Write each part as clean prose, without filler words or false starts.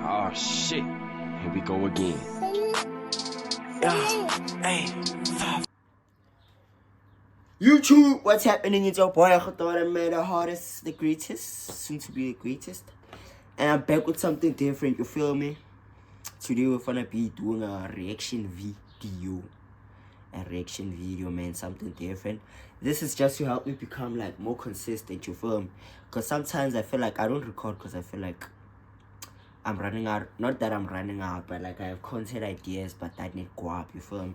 Oh shit, here we go again. YouTube, what's happening? It's your boy, I thought I made the hardest, the greatest, soon to be the greatest. And I'm back with something different, you feel me? Today we're gonna be doing a reaction video. A reaction video, man, something different. This is just to help me become like more consistent, you feel me? Because sometimes I feel like I don't record because I feel like I'm running out. Not that I'm running out, but like I have content ideas, but that need go up, you feel me?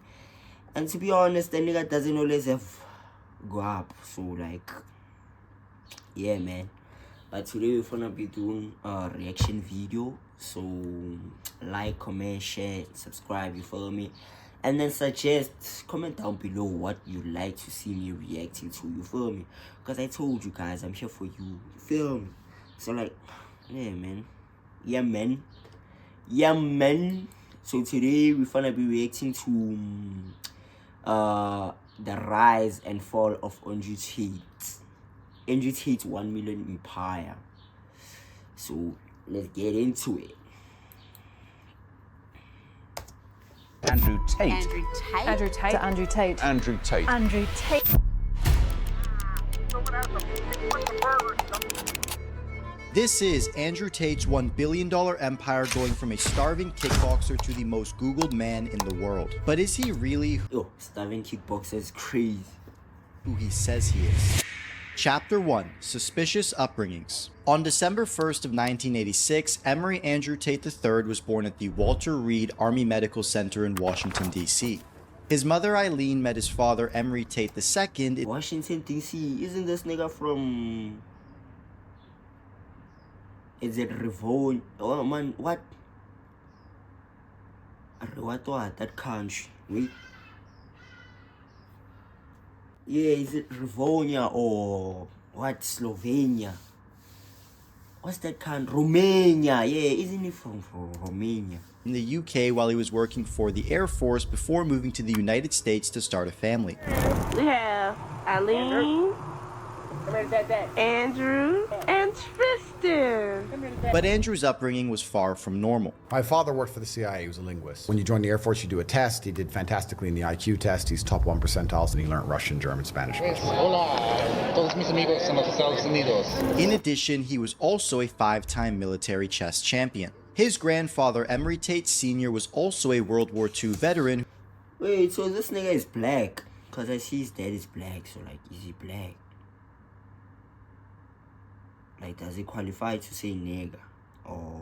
And to be honest, the nigga doesn't always have go up, so like, yeah, man. But today we're gonna be doing a reaction video, so like, comment, share, subscribe, you feel me? And then suggest, comment down below what you like to see me reacting to, you feel me? Because I told you guys, I'm here for you, you feel me? So like, yeah, man. Yeah, man. Yeah, man. So today we're gonna be reacting to the rise and fall of Andrew Tate. Andrew Tate's 1 million empire. So let's get into it. Andrew Tate. Andrew Tate. Andrew Tate. To Andrew Tate. Andrew Tate. Andrew Tate. This is Andrew Tate's $1 billion empire going from a starving kickboxer to the most Googled man in the world. But is he really Starving kickboxer is crazy. who he says he is? Chapter 1. Suspicious Upbringings. On December 1st of 1986, Emory Andrew Tate III was born at the Walter Reed Army Medical Center in Washington, D.C. His mother Eileen met his father Emory Tate II in Washington, D.C. Isn't this nigga from... Is it Revon? Oh man, what? What? That country. Wait. Yeah, is it Rivonia or what? Slovenia? What's that country? Romania. Yeah, isn't he from Romania? in the UK while he was working for the Air Force before moving to the United States to start a family. We have Eileen, Andrew, and Tristan. But Andrew's upbringing was far from normal. My father worked for the CIA. He was a linguist. When you join the Air Force, you do a test. He did fantastically in the IQ test. He's top 1 percentiles, and he learned Russian, German, Spanish. In addition, he was also a 5-time military chess champion. His grandfather, Emory Tate Sr., was also a World War II veteran. Wait, so this nigga is black? Because I see his dad is black, so like, is he black? Like, does he qualify to say nigga? Or...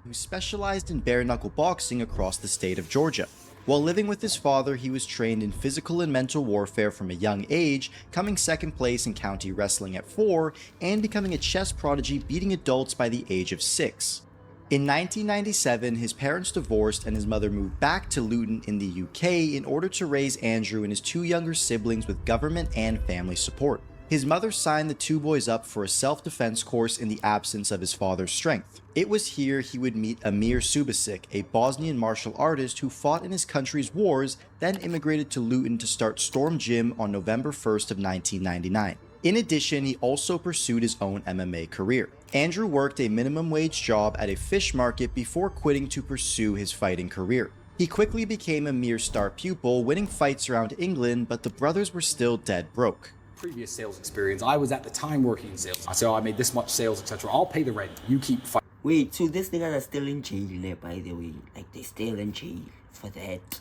who specialized in bare-knuckle boxing across the state of Georgia. While living with his father, he was trained in physical and mental warfare from a young age, coming second place in county wrestling at 4, and becoming a chess prodigy, beating adults by the age of 6. In 1997, his parents divorced and his mother moved back to Luton in the UK in order to raise Andrew and his 2 younger siblings with government and family support. His mother signed the 2 boys up for a self-defense course in the absence of his father's strength. It was here he would meet Amir Subasic, a Bosnian martial artist who fought in his country's wars, then immigrated to Luton to start Storm Gym on November 1st of 1999. In addition, he also pursued his own MMA career. Andrew worked a minimum wage job at a fish market before quitting to pursue his fighting career. He quickly became Amir's star pupil, winning fights around England, but the brothers were still dead broke. Previous sales experience, I was at the time working in sales. I said, oh, I made this much sales, etc. I'll pay the rent. You keep fighting. Wait, so these niggas are still in jail, by the way. Like, they still in jail for that.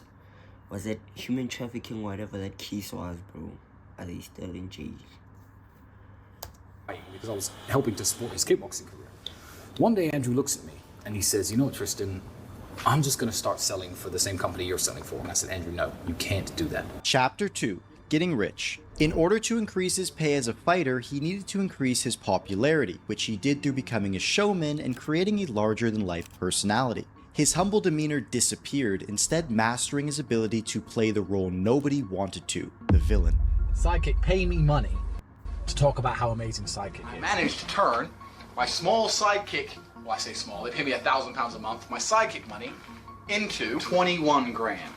Was it human trafficking, whatever that case was, bro? Are they still in jail? Because I was helping to support his kickboxing career. One day, Andrew looks at me and he says, you know what, Tristan, I'm just going to start selling for the same company you're selling for. And I said, Andrew, no, you can't do that. Chapter 2. Getting rich. In order to increase his pay as a fighter, he needed to increase his popularity, which he did through becoming a showman and creating a larger-than-life personality. His humble demeanor disappeared, instead mastering his ability to play the role nobody wanted to, the villain. Sidekick, pay me money to talk about how amazing Sidekick is. I managed to turn my small sidekick, well, I say small, they pay me £1,000 a month, my sidekick money, into 21 grand.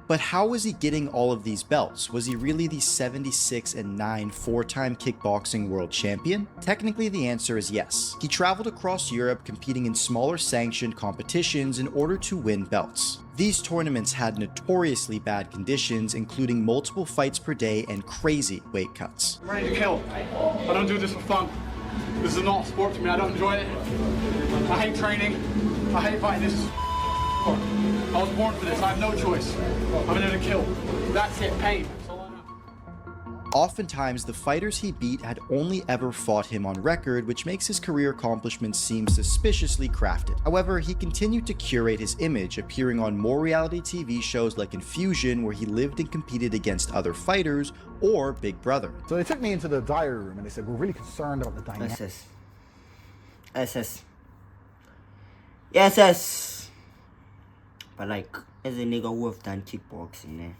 But how was he getting all of these belts? Was he really the 76-9 four-time kickboxing world champion? Technically, the answer is yes. He traveled across Europe competing in smaller sanctioned competitions in order to win belts. These tournaments had notoriously bad conditions, including multiple fights per day and crazy weight cuts. I'm ready to kill. I don't do this for fun. This is not a sport to me. I don't enjoy it. I hate training. I hate fighting. This is sport. I was born for this. I have no choice. I'm in there to kill. That's it. Pain. That's all I know. Oftentimes, the fighters he beat had only ever fought him on record, which makes his career accomplishments seem suspiciously crafted. However, he continued to curate his image, appearing on more reality TV shows like Infusion, where he lived and competed against other fighters, or Big Brother. So they took me into the diary room and they said, we're really concerned about the dynamic. Yes. But like, as a nigga who have done kickboxing,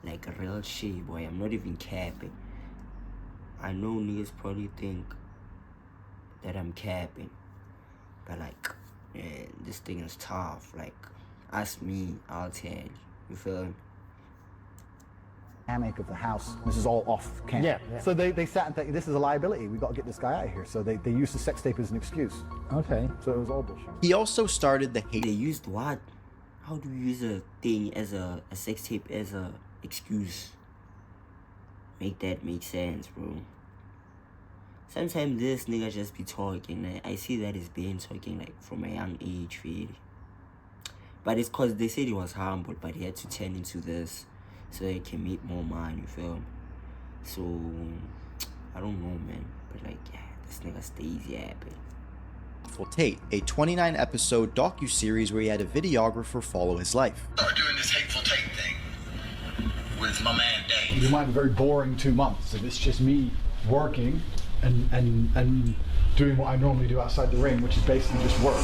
like a real shit, boy, I'm not even capping. I know niggas probably think that I'm capping, but like, man, this thing is tough. Like, ask me, I'll tell you. You feel me? Of the house. This is all off camera. Yeah. So they sat and thought, this is a liability. We got to get this guy out of here. So they used the sex tape as an excuse. Okay. So it was all bullshit. He also started the hate. They used what? How do you use a thing as a sex tape as a excuse? Make that make sense, bro. Sometimes this nigga just be talking. I see that he's been talking like from a young age, really. But it's cause they said he was humble, but he had to turn into this so he can make more money, you feel me? So, I don't know, man. But like, yeah, this nigga stays yapping. Tate, a 29-episode docu-series where he had a videographer follow his life. Start doing this hateful Tate thing with my man Dave. You might be very boring 2 months if it's just me working and doing what I normally do outside the ring, which is basically just work.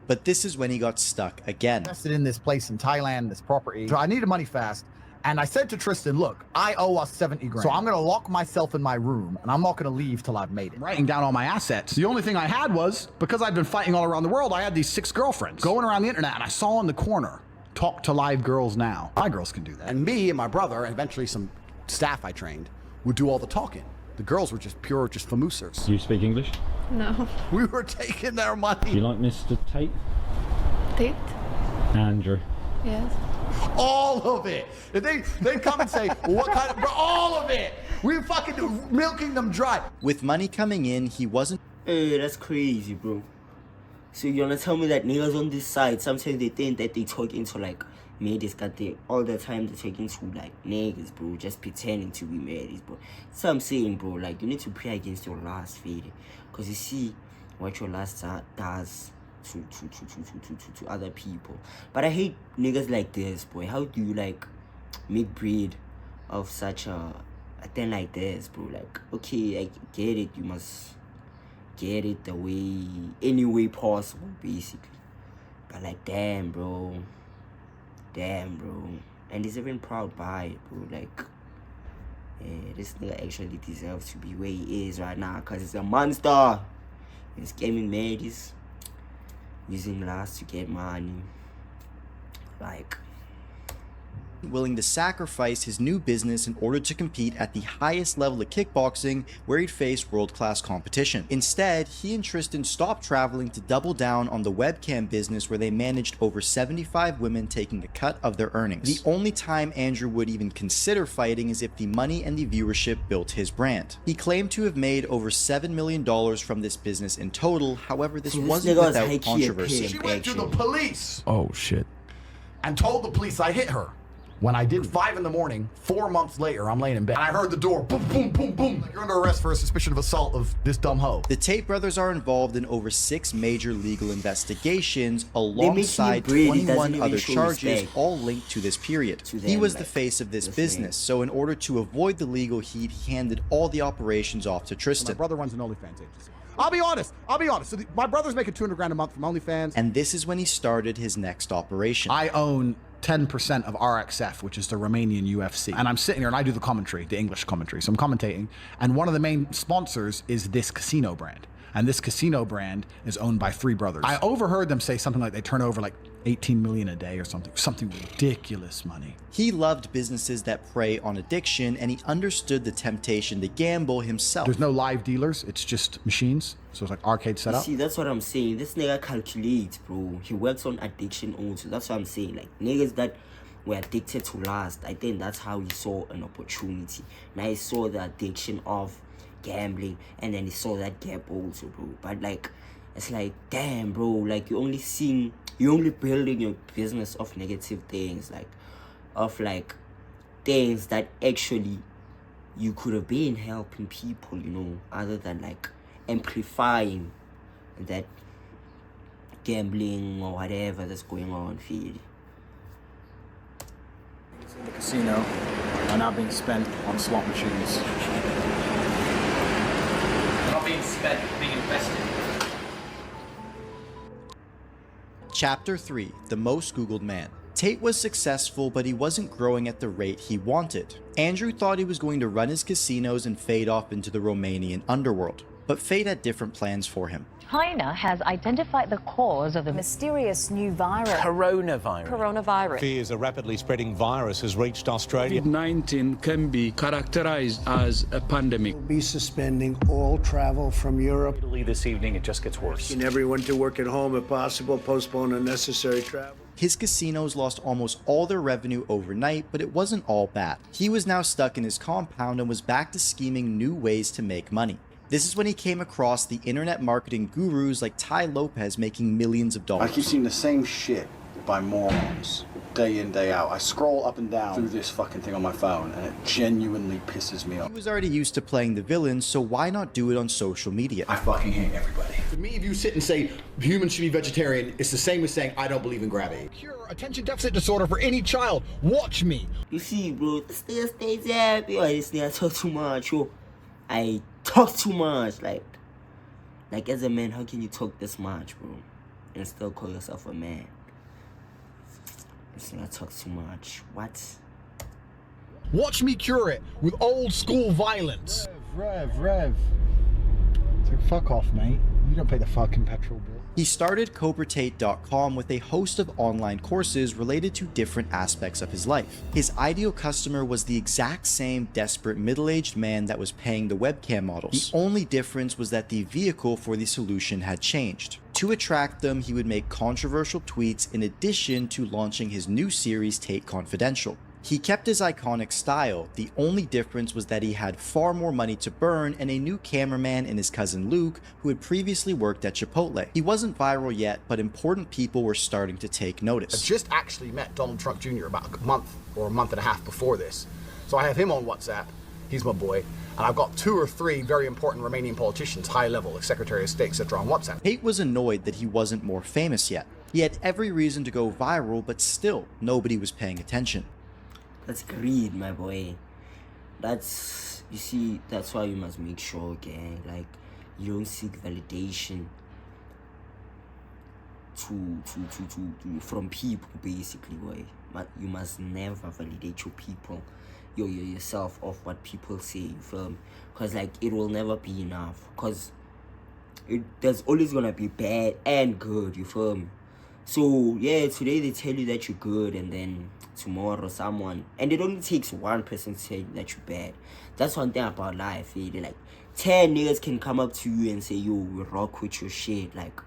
But this is when he got stuck again. Invested in this place in Thailand, this property. So I needed money fast. And I said to Tristan, look, I owe us 70 grand. So I'm going to lock myself in my room and I'm not going to leave till I've made it. Writing down all my assets. The only thing I had was, because I'd been fighting all around the world, I had these 6 girlfriends going around the internet, and I saw in the corner, talk to live girls now. My girls can do that. And me and my brother, and eventually some staff I trained, would do all the talking. The girls were just pure, just famoosers. Do you speak English? No. We were taking their money. Do you like Mr. Tate? Tate? Andrew. Yes. All of it. If they come and say, well, what kind of, bro, all of it. We fucking milking them dry. With money coming in, he wasn't. Hey, that's crazy, bro. So you wanna tell me that niggas on this side, sometimes they think that they talking to like ladies, got they all the time they talking to like niggas, bro, just pretending to be ladies, bro. So I'm saying, bro, like you need to pray against your last feeling, cause you see what your last does to other people. But I hate niggas like this, boy. How do you like make breed of such a thing like this, bro? Like, okay, I get it, you must get it the way, any way possible, basically. But like, damn, bro. And he's even proud by it, bro. Like, yeah, this nigga actually deserves to be where he is right now, cause he's a monster. He's scamming ladies, using lust to get money. Like, willing to sacrifice his new business in order to compete at the highest level of kickboxing, where he'd face world-class competition. Instead, he and Tristan stopped traveling to double down on the webcam business, where they managed over 75 women, taking a cut of their earnings. The only time Andrew would even consider fighting is if the money and the viewership built his brand. He claimed to have made over $7 million from this business in total. However, this wasn't without controversy. She went to the police. Oh, shit. And told the police I hit her. When I did 5 in the morning, 4 months later, I'm laying in bed. And I heard the door, boom, boom, boom, boom. Like, you're under arrest for a suspicion of assault of this dumb hoe. The Tate brothers are involved in over 6 major legal investigations, alongside 21 other charges, all linked to this period. He was the face of this business, so in order to avoid the legal heat, he handed all the operations off to Tristan. My brother runs an OnlyFans agency. I'll be honest. So my brother's making 200 grand a month from OnlyFans. And this is when he started his next operation. I own 10% of RXF, which is the Romanian UFC. And I'm sitting here and I do the commentary, the English commentary. So I'm commentating. And one of the main sponsors is this casino brand. And this casino brand is owned by 3 brothers. I overheard them say something like they turn over like 18 million a day or something ridiculous money. He loved businesses that prey on addiction, and he understood the temptation to gamble himself. There's no live dealers, it's just machines. So it's like arcade setup. See, that's what I'm saying. This nigga calculates, bro. He works on addiction also. That's what I'm saying. Like, niggas that were addicted to lust, I think that's how he saw an opportunity. Now he saw the addiction of gambling, and then he saw that gap also, bro. But like, it's like, damn, bro, like you're only building your business of negative things, like of like things that actually you could have been helping people, you know, other than like amplifying that gambling or whatever that's going on, feel. In the casino are now being spent on slot machines. Not being spent, being invested. Chapter 3, The Most Googled Man. Tate was successful, but he wasn't growing at the rate he wanted. Andrew thought he was going to run his casinos and fade off into the Romanian underworld, but fate had different plans for him. China has identified the cause of the mysterious new virus. Coronavirus. Fears a rapidly spreading virus has reached Australia. COVID-19 can be characterized as a pandemic. We'll be suspending all travel from Europe. Italy this evening, it just gets worse. And everyone to work at home if possible, postpone unnecessary travel. His casinos lost almost all their revenue overnight, but it wasn't all bad. He was now stuck in his compound and was back to scheming new ways to make money. This is when he came across the internet marketing gurus like Ty Lopez making millions of dollars. I keep seeing the same shit by morons day in, day out. I scroll up and down through this fucking thing on my phone and it genuinely pisses me off. He was already used to playing the villain, so why not do it on social media? I fucking hate everybody. To me, if you sit and say humans should be vegetarian, it's the same as saying I don't believe in gravity. Cure attention deficit disorder for any child. Watch me. You see, bro, this nigga stays happy. Oh, this nigga talk too much, yo. I talk too much, like as a man, how can you talk this much, bro, and still call yourself a man? This nigga talk too much. What? Watch me cure it with old school violence. Rev. It's like, fuck off, mate. You don't pay the fucking petrol bill. He started CobraTate.com with a host of online courses related to different aspects of his life. His ideal customer was the exact same desperate middle-aged man that was paying the webcam models. The only difference was that the vehicle for the solution had changed. To attract them, he would make controversial tweets in addition to launching his new series, Tate Confidential. He kept his iconic style. The only difference was that he had far more money to burn and a new cameraman in his cousin Luke, who had previously worked at Chipotle. He wasn't viral yet, but important people were starting to take notice. I just actually met Donald Trump Jr. about a month or a month and a half before this. So I have him on WhatsApp. He's my boy. And I've got 2 or 3 very important Romanian politicians, high level, like Secretary of State, etc. on WhatsApp. Tate was annoyed that he wasn't more famous yet. He had every reason to go viral, but still, nobody was paying attention. That's greed, my boy. That's, you see, that's why you must make sure, gang, like, you don't seek validation from people, basically, boy. But you must never validate your people, yourself, of what people say, you feel me? Because, like, it will never be enough. Because there's always gonna be bad and good, you feel me? So, yeah, today they tell you that you're good, and then tomorrow someone, and it only takes one person to tell you that you're bad. That's one thing about life, eh? They're like, 10 niggas can come up to you and say, yo, we rock with your shit, like,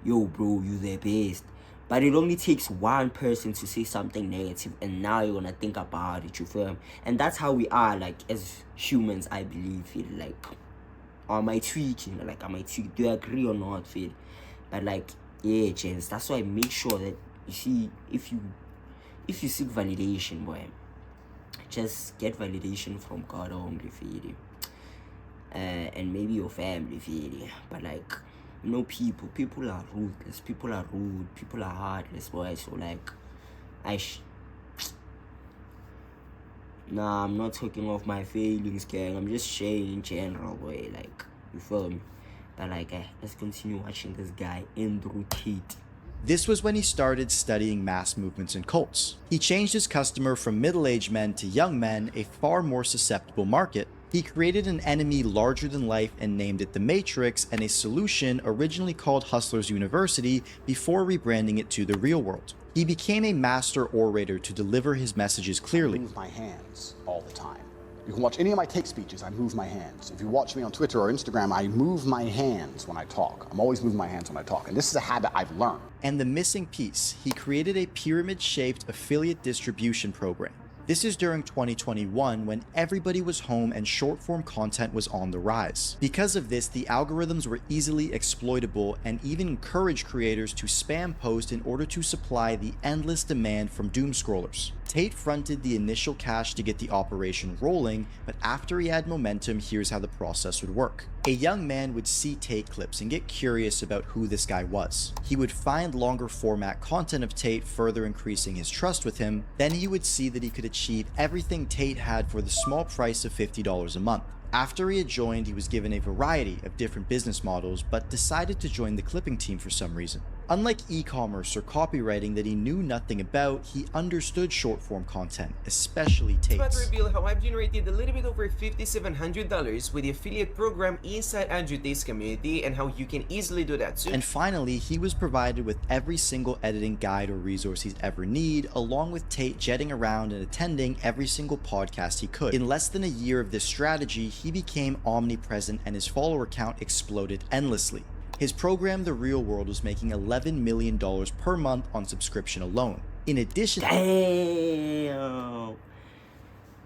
yo, bro, you the best. But it only takes one person to say something negative, and now you're gonna think about it, you feel me? And that's how we are, like, as humans, I believe, feel like, am I tweaking? Like, am I tweaking? Do you agree or not, feel? But, like, yeah, gents, that's why I make sure that, you see, if you seek validation, boy, just get validation from God only, feel. And maybe your family, feel. But, like, you know, people are ruthless, people are rude, people are heartless, boy. So, like, nah, I'm not talking of my feelings, gang. I'm just sharing in general, boy. Like, you feel me? But, like, let's continue watching this guy, Andrew Tate. This was when he started studying mass movements and cults. He changed his customer from middle-aged men to young men, a far more susceptible market. He created an enemy larger than life and named it the Matrix, and a solution originally called Hustlers University before rebranding it to the Real World. He became a master orator to deliver his messages clearly. I move my hands all the time. You can watch any of my take speeches, I move my hands. If you watch me on Twitter or Instagram, I move my hands when I talk. I'm always moving my hands when I talk, and this is a habit I've learned. And the missing piece, he created a pyramid-shaped affiliate distribution program. This is during 2021 when everybody was home and short-form content was on the rise. Because of this, the algorithms were easily exploitable and even encouraged creators to spam post in order to supply the endless demand from doom scrollers. Tate fronted the initial cash to get the operation rolling, but after he had momentum, here's how the process would work. A young man would see Tate clips and get curious about who this guy was. He would find longer format content of Tate, further increasing his trust with him. Then he would see that he could achieve everything Tate had for the small price of $50 a month. After he had joined, he was given a variety of different business models, but decided to join the clipping team for some reason. Unlike e-commerce or copywriting that he knew nothing about, he understood short-form content, especially Tate's. But reveal how I've generated a little bit over $5,700 with the affiliate program inside Andrew Tate's community, and how you can easily do that too. And finally, he was provided with every single editing guide or resource he'd ever need, along with Tate jetting around and attending every single podcast he could. In less than a year of this strategy, he became omnipresent and his follower count exploded endlessly. His program, The Real World, was making $11 million per month on subscription alone. In addition, damn,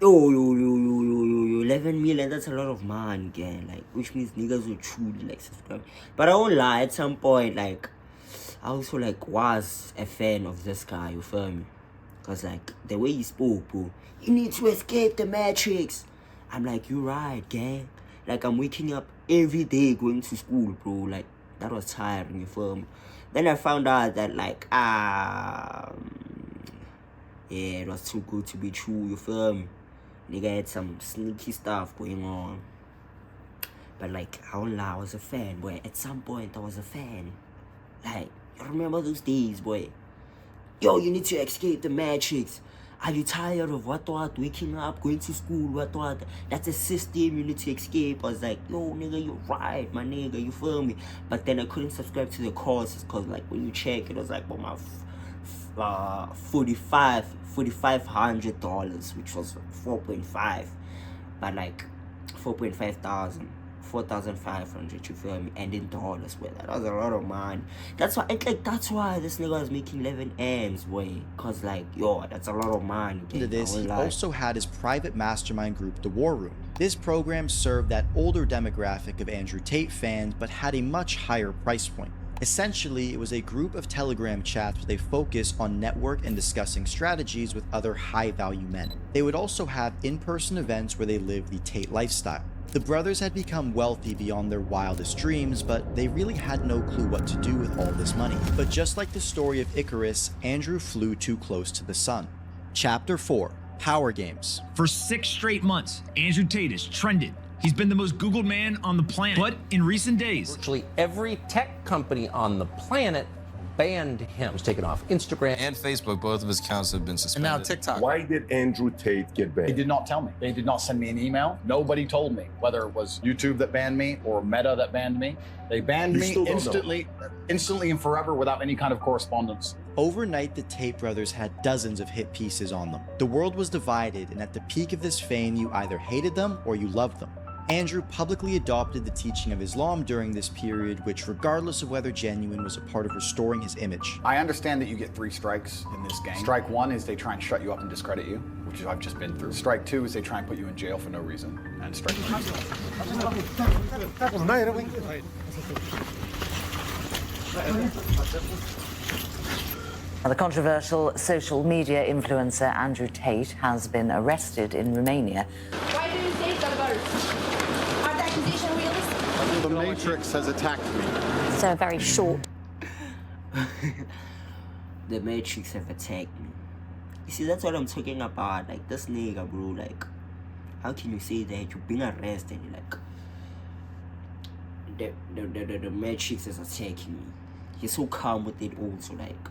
yo, 11 million, that's a lot of money, again. Like, which means niggas will truly like subscribe. But I won't lie, at some point, like, I also like was a fan of this guy, you feel me? Cause like the way he spoke, bro, you need to escape the matrix. I'm like, you right, gang. Like, I'm waking up every day going to school, bro. Like, that was tiring, you feel me? Then I found out that, like, yeah, it was too good to be true, you feel me? Nigga had some sneaky stuff going on. But, like, I won't lie, I was a fan, boy. At some point, I was a fan. Like, you remember those days, boy? Yo, you need to escape the matrix. Are you tired of what, waking up, going to school, what? That's a system you need to escape. I was like, yo, nigga, you're right, my nigga, you feel me? But then I couldn't subscribe to the courses because, like, when you check, it was like, well, my $4,500, which was 4.5, but like 4,500. 4,500, you feel me? And in dollars, boy, that was a lot of money. That's why, that's why this nigga was making 11 M's, boy. Cause like, yo, that's a lot of money. Into this, he also had his private mastermind group, The War Room. This program served that older demographic of Andrew Tate fans, but had a much higher price point. Essentially, it was a group of Telegram chats with a focus on network and discussing strategies with other high-value men. They would also have in-person events where they lived the Tate lifestyle. The brothers had become wealthy beyond their wildest dreams, but they really had no clue what to do with all this money. But just like the story of Icarus, Andrew flew too close to the sun. Chapter 4. Power Games. For 6 straight months, Andrew Tate has trended. He's been the most Googled man on the planet. But in recent days, virtually every tech company on the planet banned him. He's taken off Instagram and Facebook. Both of his accounts have been suspended. And now TikTok. Why did Andrew Tate get banned? They did not tell me. They did not send me an email. Nobody told me, whether it was YouTube that banned me or Meta that banned me. They banned me instantly and forever without any kind of correspondence. Overnight, the Tate brothers had dozens of hit pieces on them. The world was divided, and at the peak of this fame, you either hated them or you loved them. Andrew publicly adopted the teaching of Islam during this period, which, regardless of whether genuine, was a part of restoring his image. I understand that you get 3 strikes in this game. Strike 1 is they try and shut you up and discredit you, which I've just been through. Strike 2 is they try and put you in jail for no reason. And strike 3 The controversial social media influencer Andrew Tate has been arrested in Romania. Why do you say the words? Are the accusations realistic? The Matrix has attacked me. So very short. The Matrix have attacked me. You see, that's what I'm talking about. Like, this nigga, bro, like, how can you say that you're being arrested? Like, the Matrix is attacking me. He's so calm with it also, like.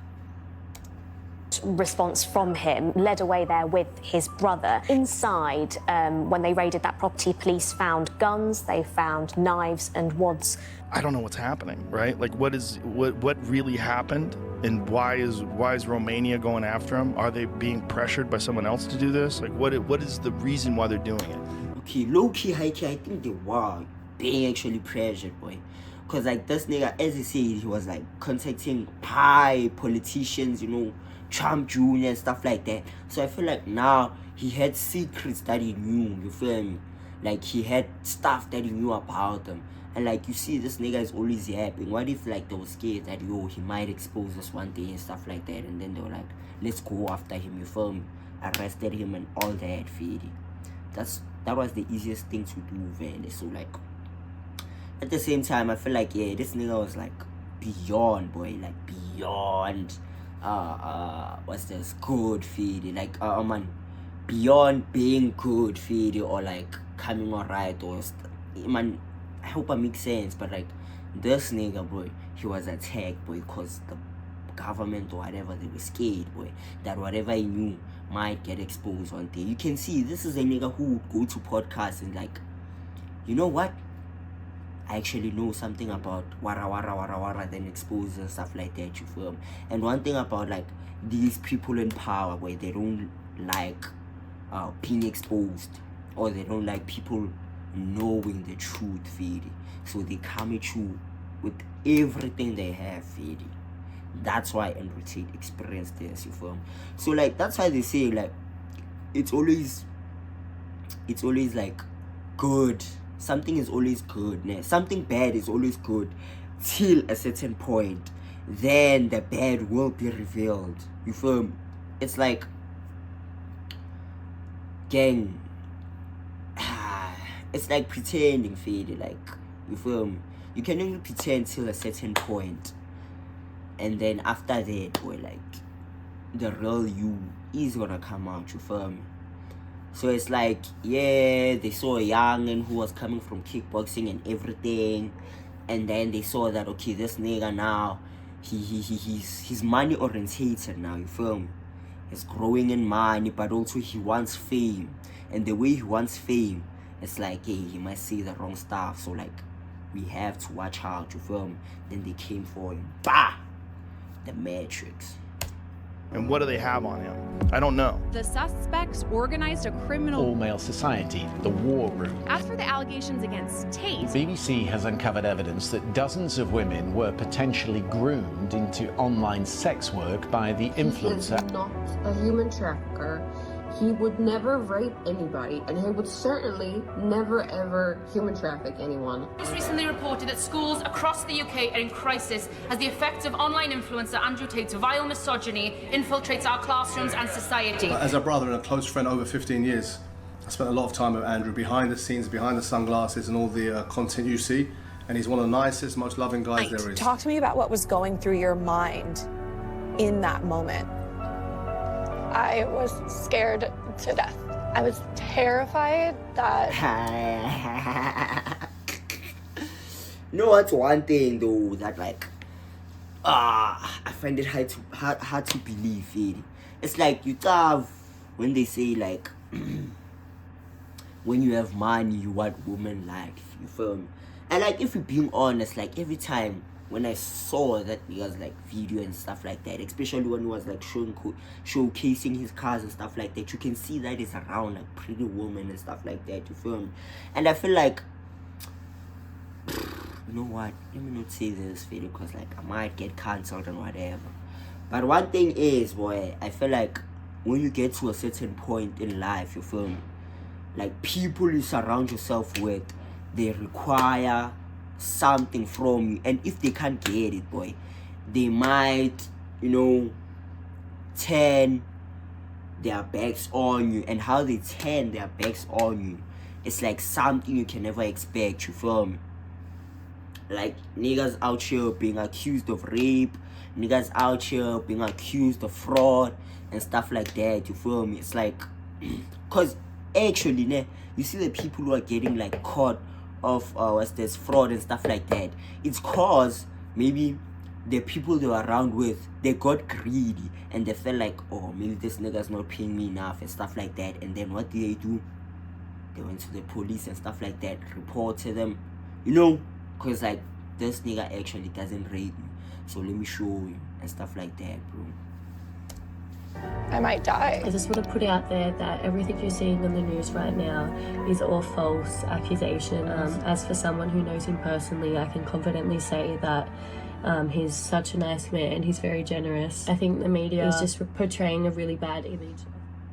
prompt response from him, led away there with his brother. Inside, when they raided that property, police found guns, they found knives and wads. I don't know what's happening, right? Like, what really happened, and why is Romania going after him? Are they being pressured by someone else to do this? Like, what is the reason why they're doing it? Okay, low-key, high-key, I think they were being actually pressured, boy. Because, like, this nigga, as he said, he was, like, contacting high politicians, you know, Trump Jr. and stuff like that. So I feel like now he had secrets that he knew, you feel me? Like, he had stuff that he knew about them. And, like, you see, this nigga is always yapping. What if, like, they were scared that, yo, he might expose us one day and stuff like that. And then they were like, let's go after him, you feel me? Arrested him and all that, Fede. That was the easiest thing to do, man. So, like, at the same time, I feel like, yeah, this nigga was, like, beyond, boy. Like, beyond, what's this? Good, Fede. Like, man, beyond being good, Fede, or, like, coming alright, or, man, I hope I make sense, but, like, this nigga, boy, he was attacked, boy, because the government or whatever, they were scared, boy, that whatever he knew might get exposed one day. You can see, this is a nigga who would go to podcasts and, like, you know what? I actually know something about wara, then expose and stuff like that, you feel me? And one thing about, like, these people in power, where they don't like being exposed, or they don't like people knowing the truth, Fede. So they come at you with everything they have, Fede. That's why Andrew Tate experienced this, you feel me? So, like, that's why they say, like, it's always like good. Something is always good, né? Something bad is always good till a certain point. Then the bad will be revealed, you feel me? It's like, gang, it's like pretending, Fede. Like, you feel me? You can only pretend till a certain point, and then after that, boy, like, the real you is gonna come out, you feel me? So it's like, yeah, they saw a youngin who was coming from kickboxing and everything, and then they saw that, okay, this nigga now, he's money orientated now, you feel me? He's growing in money, but also he wants fame, and the way he wants fame, it's like, hey, he might say the wrong stuff, so, like, we have to watch out, you feel me? Then they came for him. Bah! The Matrix. And what do they have on him? I don't know. The suspects organized a criminal all-male society, the War Room. As for the allegations against Tate, The BBC has uncovered evidence that dozens of women were potentially groomed into online sex work by the influencer. He is not a human trafficker. He would never rape anybody, and he would certainly never ever human traffic anyone. It's recently reported that schools across the UK are in crisis as the effects of online influencer Andrew Tate's vile misogyny infiltrates our classrooms and society. As a brother and a close friend over 15 years, I spent a lot of time with Andrew behind the scenes, behind the sunglasses and all the content you see, and he's one of the nicest, most loving guys there is. Talk to me about what was going through your mind in that moment. I was scared to death. I was terrified that... You know what's one thing, though, that, like, I find it hard to believe, Fede. It's like, you have, when they say, like, when you have money, you want woman life, you feel me? And, like, if you're being honest, like, every time when I saw that nigga's, like, video and stuff like that, especially when he was, like, showcasing his cars and stuff like that, you can see that he's around, like, pretty women and stuff like that, you feel me? And I feel like, you know what, let me not say this, Fede, because, like, I might get cancelled and whatever. But one thing is, boy, I feel like when you get to a certain point in life, you feel me, like, people you surround yourself with, they require something from you, and if they can't get it, boy, they might, you know, turn their backs on you. And how they turn their backs on you, it's like something you can never expect, you feel me? Like, niggas out here being accused of rape, niggas out here being accused of fraud and stuff like that, you feel me? It's like, cause actually, ne, you see the people who are getting, like, caught of what's this, fraud and stuff like that, it's cause maybe the people they were around with, they got greedy and they felt like, oh, maybe this nigga's not paying me enough and stuff like that. And then what did they do? They went to the police and stuff like that, reported them, you know, because like, this nigga actually doesn't rate me, so let me show you and stuff like that, bro. I might die. I just want to put out there that everything you're seeing on the news right now is all false accusation. As for someone who knows him personally, I can confidently say that he's such a nice man. He's very generous. I think the media is just portraying a really bad image.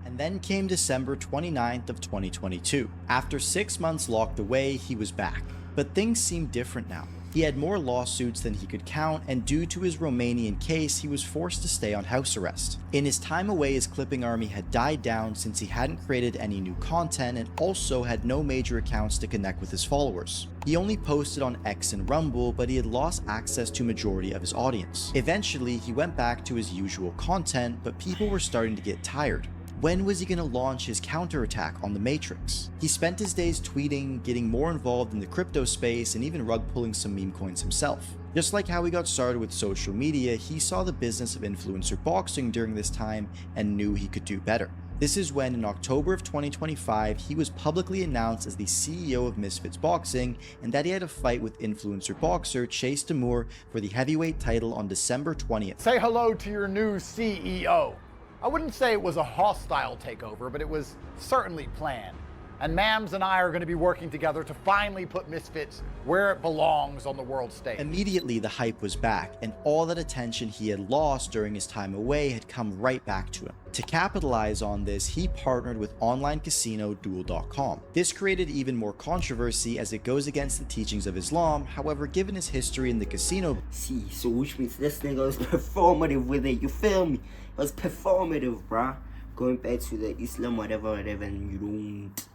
And then came December 29th of 2022. After 6 months locked away, he was back. But things seemed different now. He had more lawsuits than he could count, and due to his Romanian case, he was forced to stay on house arrest. In his time away, his clipping army had died down since he hadn't created any new content and also had no major accounts to connect with his followers. He only posted on X and Rumble, but he had lost access to majority of his audience. Eventually, he went back to his usual content, but people were starting to get tired. When was he going to launch his counterattack on the Matrix? He spent his days tweeting, getting more involved in the crypto space, and even rug pulling some meme coins himself. Just like how he got started with social media, he saw the business of influencer boxing during this time and knew he could do better. This is when, in October of 2025, he was publicly announced as the CEO of Misfits Boxing, and that he had a fight with influencer boxer Chase Damour for the heavyweight title on December 20th. Say hello to your new CEO. I wouldn't say it was a hostile takeover, but it was certainly planned. And Mams and I are going to be working together to finally put Misfits where it belongs on the world stage. Immediately, the hype was back, and all that attention he had lost during his time away had come right back to him. To capitalize on this, he partnered with online casino Duel.com. This created even more controversy as it goes against the teachings of Islam. However, given his history in the casino, so which means this nigga was performative with it, you feel me? It was performative, bruh. Going back to the Islam, whatever, and you don't...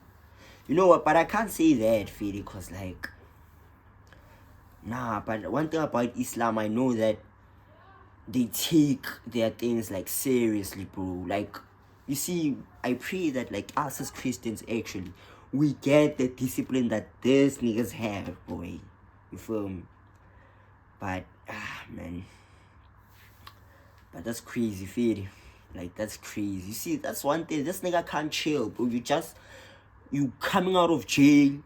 You know what, but I can't say that, Fede, because like... Nah, but one thing about Islam, I know that they take their things like seriously, bro. Like, you see, I pray that like us as Christians, actually, we get the discipline that these niggas have, boy. You feel me? But, man... But that's crazy, Fede. Like, that's crazy. You see, that's one thing. This nigga can't chill, bro. You coming out of jail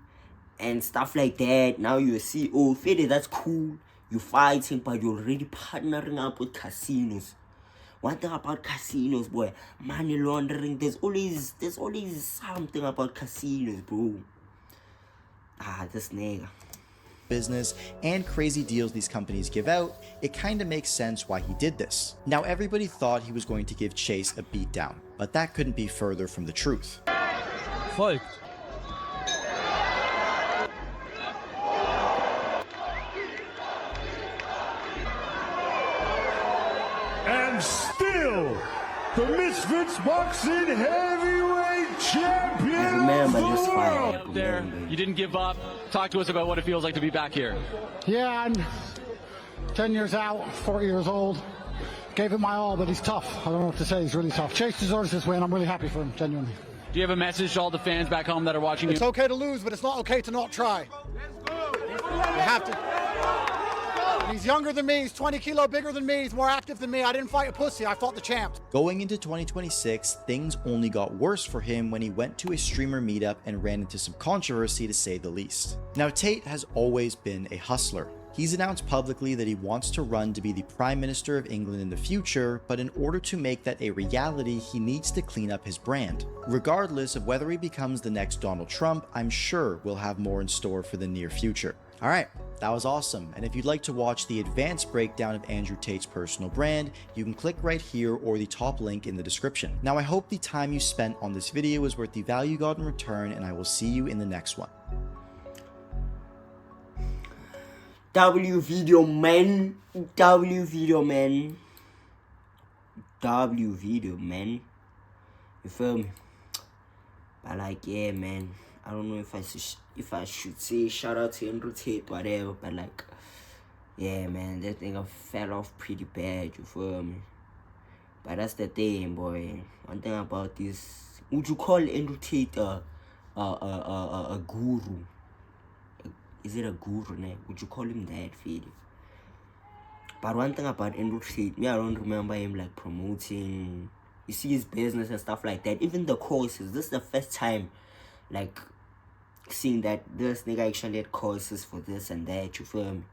and stuff like that. Now you see, oh, Fede, that's cool. You fighting, but you're already partnering up with casinos. One thing about casinos, boy, money laundering. There's always something about casinos, bro. This nigga. Business and crazy deals these companies give out, it kinda makes sense why he did this. Now everybody thought he was going to give Chase a beatdown, but that couldn't be further from the truth. Folgt. And still, the Misfits Boxing Heavyweight Champion. I remember this fight. There, you didn't give up. Talk to us about what it feels like to be back here. Yeah, I'm 10 years out, 40 years old. Gave it my all, but he's tough. I don't know what to say. He's really tough. Chase deserves this win. I'm really happy for him, genuinely. Do you have a message to all the fans back home that are watching you? It's okay to lose, but it's not okay to not try. You have to. He's younger than me. He's 20 kilo bigger than me. He's more active than me. I didn't fight a pussy. I fought the champ. Going into 2026, things only got worse for him when he went to a streamer meetup and ran into some controversy, to say the least. Now, Tate has always been a hustler. He's announced publicly that he wants to run to be the Prime Minister of England in the future, but in order to make that a reality, he needs to clean up his brand. Regardless of whether he becomes the next Donald Trump, I'm sure we'll have more in store for the near future. Alright, that was awesome, and if you'd like to watch the advanced breakdown of Andrew Tate's personal brand, you can click right here or the top link in the description. Now I hope the time you spent on this video is worth the value you got in return, and I will see you in the next one. W video man. W video man. W video man. You feel me? But like, yeah, man. I don't know if I should say shout out to Andrew Tate, whatever. But like, yeah, man, that nigga fell off pretty bad. You feel me? But that's the thing, boy. One thing about this, would you call Andrew Tate a guru? Is it a guru, ne? Would you call him that, Fede? But one thing about Andrew Tate, me, I don't remember him like promoting, you see, his business and stuff like that. Even the courses, this is the first time like seeing that this nigga actually had courses for this and that, you feel me?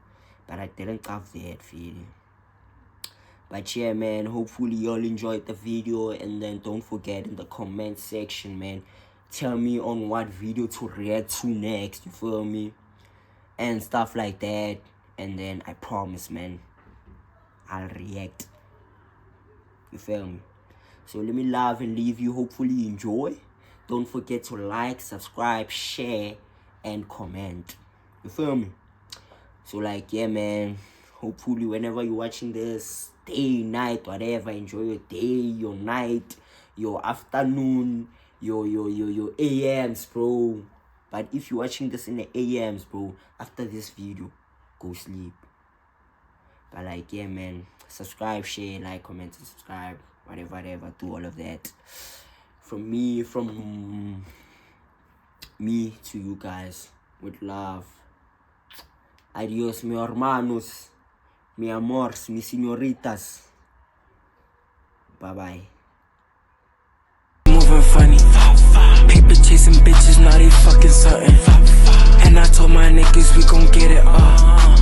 But I didn't have that feeling. But yeah, man, hopefully y'all enjoyed the video, and then don't forget in the comment section, man, tell me on what video to react to next, you feel me? And stuff like that. And then I promise, man, I'll react. You feel me? So let me love and leave you. Hopefully you enjoy. Don't forget to like, subscribe, share, and comment. You feel me? So like, yeah, man, hopefully whenever you're watching this, day, night, whatever, enjoy your day, your night, your afternoon, your AMs, bro. But if you're watching this in the AMs, bro, after this video, go sleep. But like, yeah, man, subscribe, share, like, comment, and subscribe, whatever, do all of that. From me to you guys, with love. Adios, mi hermanos, mi amors, mi señoritas. Bye-bye. Moving funny, paper chasing bitches, now they fucking something. And I told my niggas we gon' get it up.